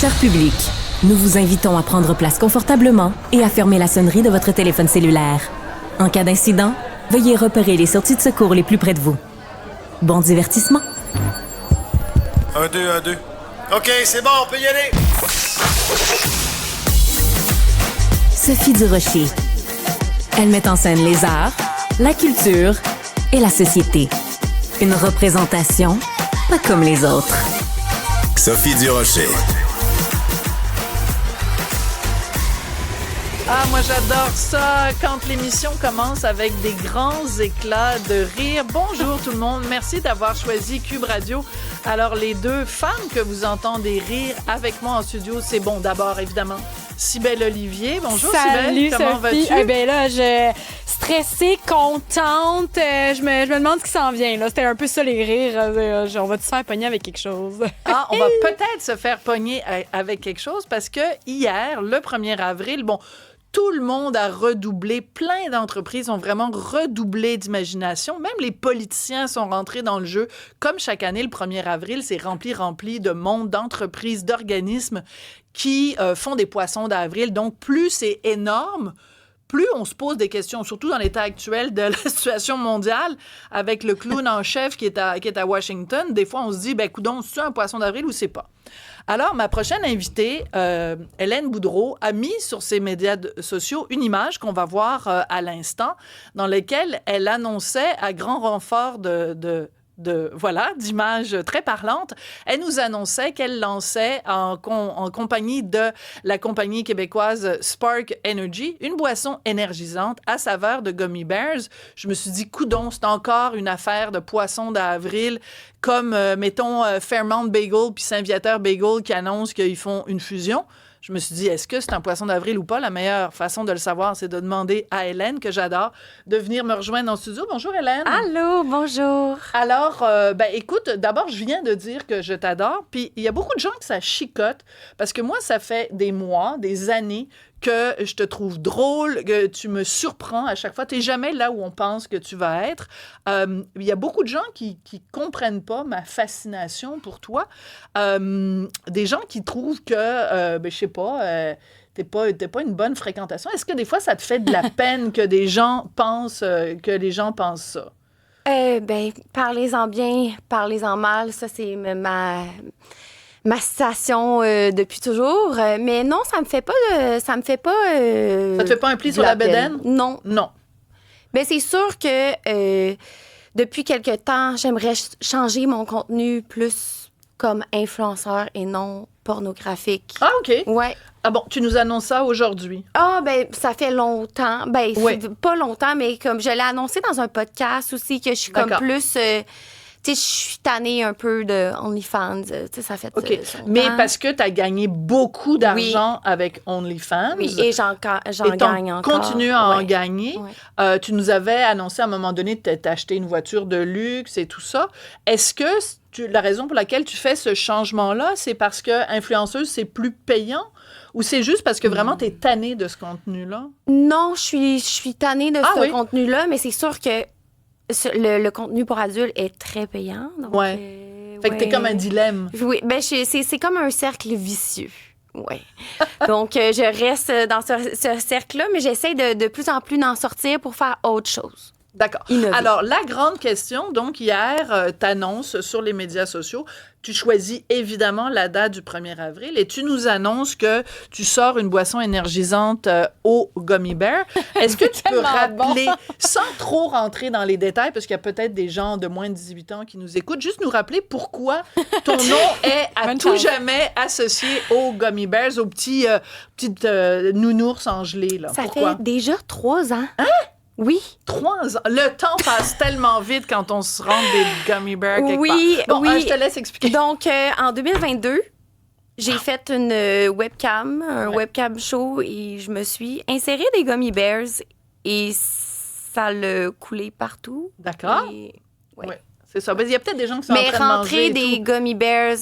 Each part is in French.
Cher public, nous vous invitons à prendre place confortablement et à fermer la sonnerie de votre téléphone cellulaire. En cas d'incident, veuillez repérer les sorties de secours les plus près de vous. Bon divertissement. 1, 2, 1, 2. OK, c'est bon, on peut y aller. Sophie Durocher. Elle met en scène les arts, la culture et la société. Une représentation pas comme les autres. Sophie Durocher. Ah, moi j'adore ça, quand l'émission commence avec des grands éclats de rire. Bonjour tout le monde, merci d'avoir choisi Cube Radio. Alors les deux femmes que vous entendez rire avec moi en studio, c'est bon d'abord évidemment Cybèle Olivier. Bonjour Cybèle, comment vas-tu? Eh bien là, je stressée, contente, je me demande ce qui s'en vient. Là. C'était un peu ça les rires, on va se faire pogner avec quelque chose. Ah, on va peut-être se faire pogner avec quelque chose parce que hier, le 1er avril, bon... Tout le monde a redoublé, plein d'entreprises ont vraiment redoublé d'imagination. Même les politiciens sont rentrés dans le jeu. Comme chaque année, le 1er avril, c'est rempli de monde, d'entreprises, d'organismes qui font des poissons d'avril. Donc, plus c'est énorme, plus on se pose des questions, surtout dans l'état actuel de la situation mondiale, avec le clown en chef qui est à Washington. Des fois, on se dit, ben coudonc, c'est un poisson d'avril ou c'est pas? Alors, ma prochaine invitée, Hélène Boudreau, a mis sur ses médias sociaux une image qu'on va voir à l'instant, dans laquelle elle annonçait à grand renfort d'images très parlantes. Elle nous annonçait qu'elle lançait en compagnie de la compagnie québécoise Spark Energy, une boisson énergisante à saveur de gummy bears. Je me suis dit, coudonc, c'est encore une affaire de poisson d'avril, comme, mettons, Fairmount Bagel puis Saint-Viateur Bagel qui annoncent qu'ils font une fusion. Je me suis dit, est-ce que c'est un poisson d'avril ou pas? La meilleure façon de le savoir, c'est de demander à Hélène, que j'adore, de venir me rejoindre en studio. Bonjour, Hélène. Allô, bonjour. Alors, écoute, d'abord, je viens de dire que je t'adore, puis il y a beaucoup de gens que ça chicote, parce que moi, ça fait des mois, des années, que je te trouve drôle, que tu me surprends à chaque fois. Tu n'es jamais là où on pense que tu vas être. Il y a beaucoup de gens qui comprennent pas ma fascination pour toi. Des gens qui trouvent que, je sais pas... t'es pas une bonne fréquentation. Est-ce que des fois, ça te fait de la peine que des gens pensent que les gens pensent ça? Parlez-en bien, parlez-en mal. Ça, c'est ma situation depuis toujours. Mais non, ça me fait pas... ça te fait pas un pli sur la bedaine? Non. Non. Ben, c'est sûr que depuis quelque temps, j'aimerais changer mon contenu plus comme influenceur et non pornographique. Ah, OK. Ouais. Ah bon, tu nous annonces ça aujourd'hui? Ah, ça fait longtemps. Oui. Pas longtemps, mais comme je l'ai annoncé dans un podcast aussi, que je suis comme plus... tu sais, je suis tannée un peu de OnlyFans. Tu sais, ça fait OK. son Mais temps. parce que tu as gagné beaucoup d'argent avec OnlyFans. Oui, et j'en gagne encore. Continue à en gagner. Ouais. Tu nous avais annoncé à un moment donné de t'acheter une voiture de luxe et tout ça. Est-ce que la raison pour laquelle tu fais ce changement-là, c'est parce que influenceuse, c'est plus payant? Ou c'est juste parce que vraiment, tu es tannée de ce contenu-là? Non, je suis tannée de ce oui? contenu-là, mais c'est sûr que le contenu pour adultes est très payant. Donc, fait que t'es comme un dilemme. Oui, c'est comme un cercle vicieux. Oui. Donc, je reste dans ce cercle-là, mais j'essaie de plus en plus d'en sortir pour faire autre chose. D'accord. Innover. Alors, la grande question, donc, hier, t'annonces sur les médias sociaux, tu choisis évidemment la date du 1er avril et tu nous annonces que tu sors une boisson énergisante au Gummy Bear. Est-ce que tu peux rappeler, sans trop rentrer dans les détails, parce qu'il y a peut-être des gens de moins de 18 ans qui nous écoutent, juste nous rappeler pourquoi ton nom est à tout jamais associé aux Gummy Bears, aux petites nounours en gelée, là. Pourquoi? Fait déjà 3 ans. Hein? Oui. 3 ans. Le temps passe tellement vite quand on se rend des gummy bears quelque part. Bon, oui. Je te laisse expliquer. Donc, en 2022, j'ai fait une webcam, un webcam show, et je me suis insérée des gummy bears et ça l'a coulé partout. D'accord. Ouais. C'est ça. Il y a peut-être des gens qui sont en train de manger. Mais rentrer des gummy bears...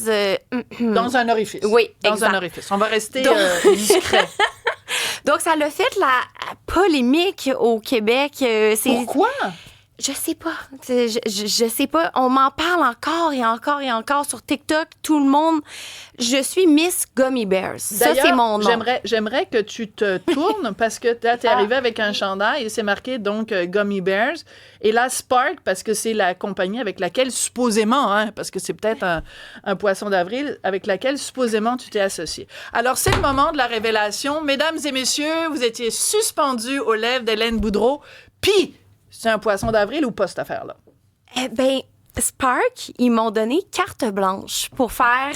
dans un orifice. Oui, dans un orifice. On va rester discret. Donc, ça l'a fait la polémique au Québec. Pourquoi? Je sais pas. Je sais pas. On m'en parle encore et encore et encore sur TikTok. Tout le monde. Je suis Miss Gummy Bears. Ça, c'est mon nom. J'aimerais que tu te tournes parce que là, t'es arrivé avec un chandail et c'est marqué donc Gummy Bears. Et là, Spark, parce que c'est la compagnie avec laquelle supposément, parce que c'est peut-être un poisson d'avril, avec laquelle supposément tu t'es associé. Alors, c'est le moment de la révélation. Mesdames et messieurs, vous étiez suspendus aux lèvres d'Hélène Boudreau. Puis, c'est un poisson d'avril ou pas, cette affaire-là? Eh bien, Spark, ils m'ont donné carte blanche pour faire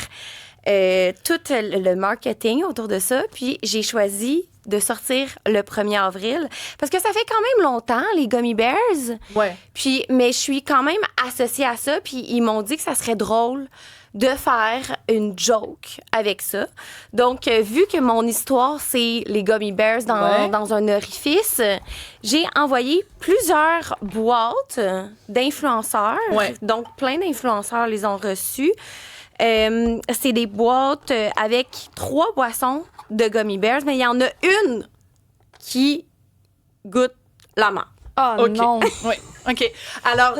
tout le marketing autour de ça. Puis, j'ai choisi de sortir le 1er avril parce que ça fait quand même longtemps, les Gummy Bears. Ouais. Puis, mais je suis quand même associée à ça. Puis, ils m'ont dit que ça serait drôle de faire une joke avec ça. Donc, vu que mon histoire, c'est les Gummy Bears dans un orifice, j'ai envoyé plusieurs boîtes d'influenceurs. Ouais. Donc, plein d'influenceurs les ont reçues. C'est des boîtes avec 3 boissons de Gummy Bears, mais il y en a une qui goûte la menthe. Oh non! Oui, OK. Alors,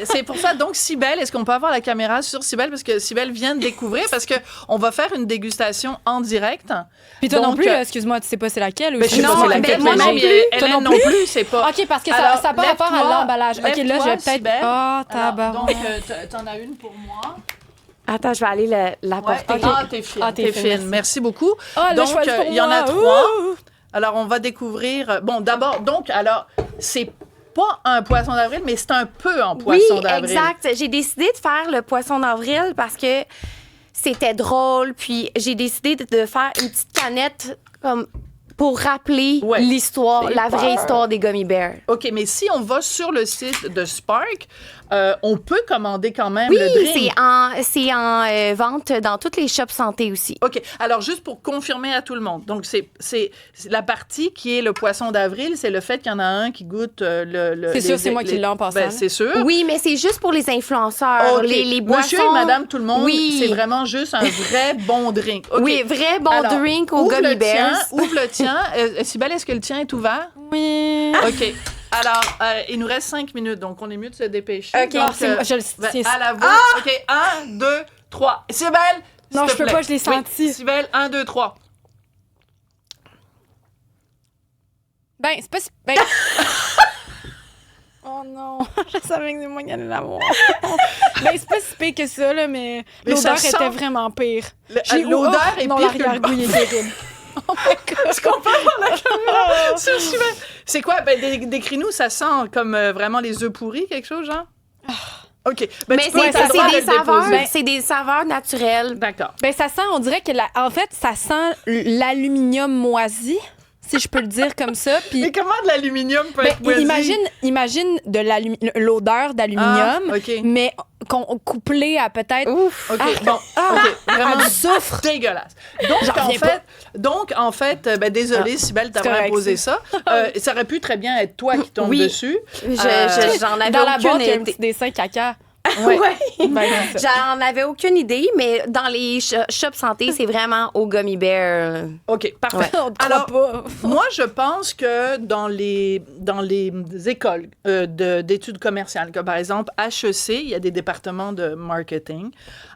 c'est pour ça, donc, Cybèle, est-ce qu'on peut avoir la caméra sur Cybèle? Parce que Cybèle vient de découvrir, parce qu'on va faire une dégustation en direct. Puis toi donc, non plus, excuse-moi, tu sais pas c'est laquelle? Ou je sais pas non, c'est laquelle. moi non mais plus. Hélène non plus, c'est pas... OK, parce que Alors, ça n'a pas rapport à lève-toi, l'emballage. OK, là, je vais lève-toi, peut-être... Cybèle. Ah, Alors, tabarouette. donc, t'en as une pour moi. Attends, je vais aller la Ouais. porter. Ah, t'es fine, Ah, t'es fine. merci. Merci beaucoup. Ah, là, Donc, je choisis pour il y en a moi. 3. Ouh! Alors, on va découvrir... Bon, d'abord, donc, alors, c'est pas un poisson d'avril, mais c'est un peu en poisson d'avril. Exact. J'ai décidé de faire le poisson d'avril parce que c'était drôle. Puis j'ai décidé de faire une petite canette comme pour rappeler l'histoire, la vraie histoire des Gummy Bears. OK, mais si on va sur le site de Spark, on peut commander quand même Oui, le drink. c'est en vente dans toutes les shops santé aussi. OK. Alors, juste pour confirmer à tout le monde. Donc, c'est la partie qui est le poisson d'avril, c'est le fait qu'il y en a un qui goûte le... C'est sûr, c'est moi qui l'ai en passant. Ben, c'est sûr. Oui, mais c'est juste pour les influenceurs, OK. les boissons. Monsieur et madame, tout le monde, Oui. c'est vraiment juste un vrai bon drink. OK. Oui, vrai bon Alors, drink aux ouvre Gummy le tien, Bears. ouvre le tien. Cybèle, est-ce que le tien est ouvert? Oui. OK. Alors, il nous reste 5 minutes, donc on est mieux de se dépêcher. OK. Donc, c'est moi, je le ben, tiens. à la voix. OK, 1, 2, 3. Cybèle, Non, s'il te je peux plaît. pas, je l'ai senti. Oui, Cybèle, 1, 2, 3. Ben, c'est pas... Ben... Oh non, je savais que c'est moi qui allais l'avoir. Ben, c'est pas si pire que ça, là, mais l'odeur ça était sent- vraiment pire. L'odeur est non, pire que le l'arrière-goût, il est terrible. Oh my God. Est-ce qu'on peut avoir la caméra sur Cybèle? C'est quoi? Ben, décris-nous, ça sent comme vraiment les œufs pourris, quelque chose, genre? OK. Ben, Mais tu peux, t'as le c'est droit de des le déposer. saveurs, c'est des saveurs naturelles. D'accord. Ben, ça sent, on dirait que, en fait, ça sent l'aluminium moisi, si je peux le dire comme ça. Puis, Mais comment de l'aluminium peut ben, être moisi? imagine de l'odeur d'aluminium, Ah, OK. mais couplée à peut-être Ouf. OK, bon. OK, vraiment du soufre. dégueulasse. J'en reviens Donc, en fait, ben, désolée, Cybèle, c'est t'avais correct, imposé ça. Ça aurait pu très bien être toi qui tombe Oui. dessus. J'en avais Dans la boîte, aucune il y a un idée. petit dessin caca. Ouais. Ben, c'est ça. J'en avais aucune idée, mais dans les shops santé, c'est vraiment au Gummy Bear. OK, parfait. Ouais. On te croit Alors, pas. moi, je pense que dans les écoles d'études commerciales, comme par exemple HEC, il y a des départements de marketing,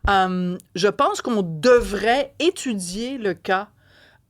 je pense qu'on devrait étudier le cas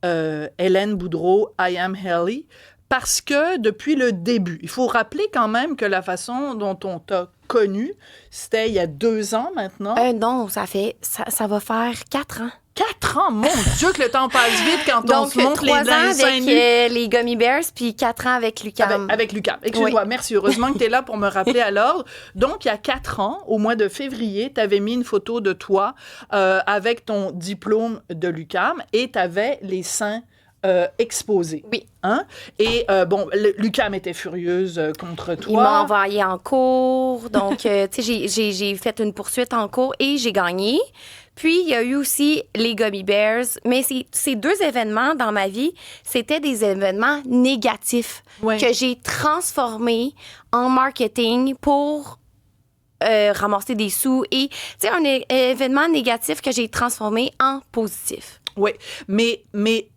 Hélène Boudreau, I Am Helly, parce que depuis le début, il faut rappeler quand même que la façon dont on t'a connu, c'était il y a 2 ans maintenant. Non, ça va faire 4 ans. 4 ans, mon Dieu, que le temps passe vite quand on Donc, se montre 3 les ans seins avec nus. les Gummy Bears, puis 4 ans avec Lucam. Avec Lucam. Excuse-moi, Oui. merci. Heureusement que tu es là pour me rappeler à l'ordre. Donc, il y a 4 ans, au mois de février, tu avais mis une photo de toi avec ton diplôme de Lucam et tu avais les seins exposés. Oui. Hein? Et bon, Lucam était furieuse contre toi. Il m'a envoyé en cours. Donc, tu sais, j'ai fait une poursuite en cours et j'ai gagné. Puis, il y a eu aussi les Gummy Bears. Mais ces 2 événements dans ma vie, c'était des événements négatifs Ouais. que j'ai transformés en marketing pour ramasser des sous. Et, tu sais, un événement négatif que j'ai transformé en positif. Oui, mais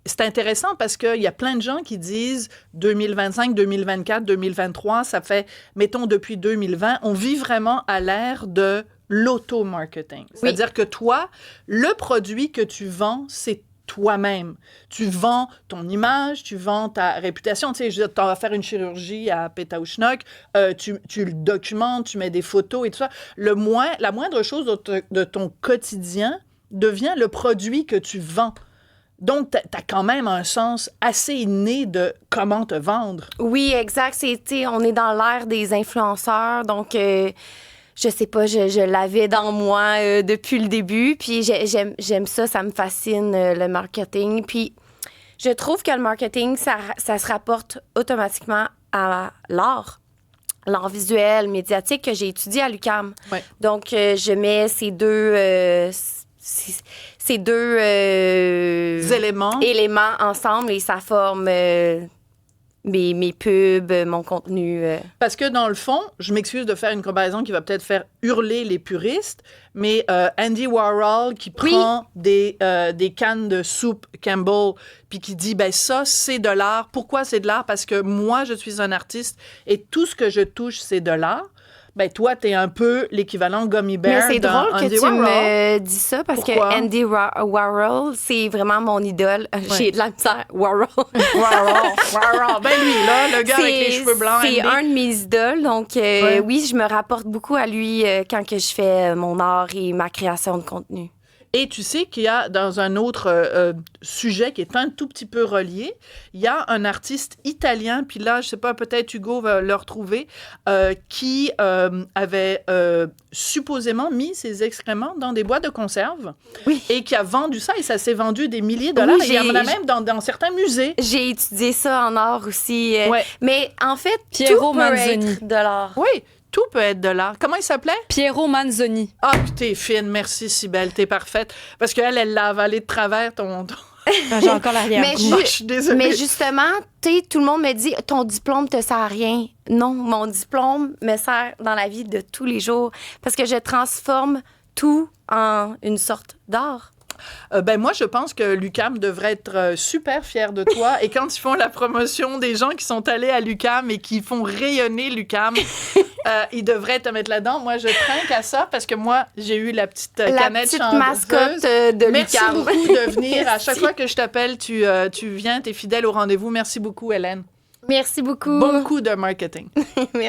c'est intéressant parce qu'il y a plein de gens qui disent 2025, 2024, 2023, ça fait, mettons, depuis 2020, on vit vraiment à l'ère de l'auto-marketing. C'est-à-dire que toi, le produit que tu vends, c'est toi-même. Tu vends ton image, tu vends ta réputation. Tu sais, tu vas faire une chirurgie à Pétaouchnok, tu le documentes, tu mets des photos et tout ça. La moindre chose de ton quotidien devient le produit que tu vends. Donc, tu as quand même un sens assez inné de comment te vendre. Oui, exact. On est dans l'ère des influenceurs, donc je sais pas, je l'avais dans moi depuis le début, puis j'aime ça me fascine le marketing. Puis je trouve que le marketing, ça se rapporte automatiquement à l'art visuel, médiatique que j'ai étudié à l'UQAM. Ouais. Donc, je mets ces deux éléments ensemble et ça forme mes pubs, mon contenu. Parce que dans le fond, je m'excuse de faire une comparaison qui va peut-être faire hurler les puristes, mais Andy Warhol qui prend des cannes de soupe Campbell puis qui dit, ben ça, c'est de l'art. Pourquoi c'est de l'art? Parce que moi, je suis un artiste et tout ce que je touche, c'est de l'art. Ben toi, t'es un peu l'équivalent Gummy Bear. Mais c'est drôle que Andy tu Warhol. me dis ça parce Pourquoi? que Andy Warhol, c'est vraiment mon idole. J'ai de la misère. Warhol. Warhol. Ben lui, là, le gars avec les cheveux blancs. C'est Andy. un de mes idoles. Donc, oui, je me rapporte beaucoup à lui quand que je fais mon art et ma création de contenu. Et tu sais qu'il y a, dans un autre sujet qui est un tout petit peu relié, il y a un artiste italien, puis là, je sais pas, peut-être Hugo va le retrouver, qui avait supposément mis ses excréments dans des boîtes de conserve et qui a vendu ça, et ça s'est vendu des milliers de dollars. Oui, et il y en a même dans certains musées. J'ai étudié ça en art aussi. Ouais. Mais en fait, Piero tout peut Manzoni. être de l'art. Oui, tout peut être de l'art. Comment il s'appelait? Piero Manzoni. Ah, t'es fine, merci Cybèle, t'es parfaite. Parce qu'elle, elle l'a avalé de travers ton... J'ai encore l'arrière. Mais Je suis désolée. Mais justement, tout le monde me dit ton diplôme te sert à rien. Non, mon diplôme me sert dans la vie de tous les jours parce que je transforme tout en une sorte d'art. Ben moi, je pense que l'UQAM devrait être super fier de toi. Et quand ils font la promotion des gens qui sont allés à l'UQAM et qui font rayonner l'UQAM, ils devraient te mettre là-dedans. Moi, je trinque à ça parce que moi, j'ai eu la petite canette petite chanteuse. mascotte de Merci l'UQAM. beaucoup de venir. À chaque fois que je t'appelle, tu viens, t'es fidèle au rendez-vous. Merci beaucoup, Hélène. Merci beaucoup. Bon coup de marketing.